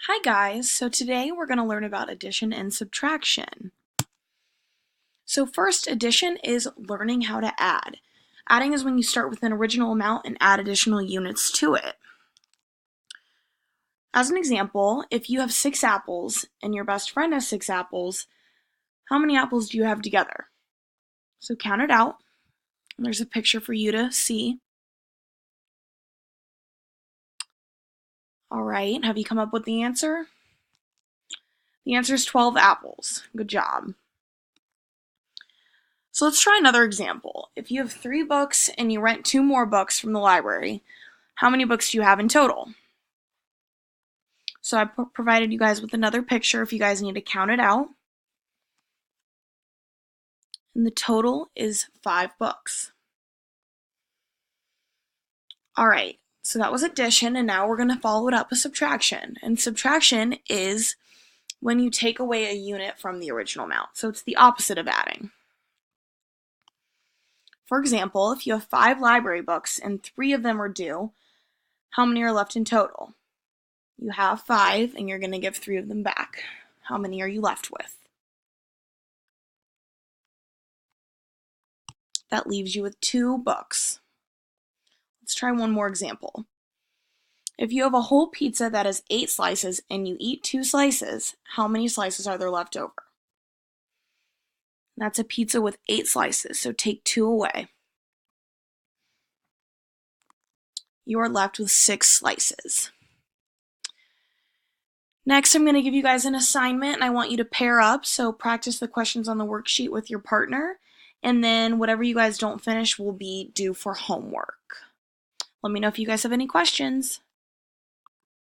Hi guys, so today we're going to learn about addition and subtraction. So first, addition is learning how to add. Adding is when you start with an original amount and add additional units to it. As an example, if you have 6 apples and your best friend has 6 apples, how many apples do you have together? So count it out. There's a picture for you to see. All right, have you come up with the answer? The answer is 12 apples. Good job. So let's try another example. If you have 3 books and you rent 2 more books from the library, how many books do you have in total? So I provided you guys with another picture if you guys need to count it out. And the total is 5 books. Alright, so that was addition, and now we're going to follow it up with subtraction. And subtraction is when you take away a unit from the original amount. So it's the opposite of adding. For example, if you have 5 library books and 3 of them are due, how many are left in total? You have 5 and you're going to give 3 of them back. How many are you left with? That leaves you with 2 books. Let's try one more example. If you have a whole pizza that has 8 slices and you eat 2 slices, how many slices are there left over? That's a pizza with 8 slices, so take 2 away. You are left with 6 slices. Next, I'm going to give you guys an assignment, and I want you to pair up, so practice the questions on the worksheet with your partner, and then whatever you guys don't finish will be due for homework. Let me know if you guys have any questions.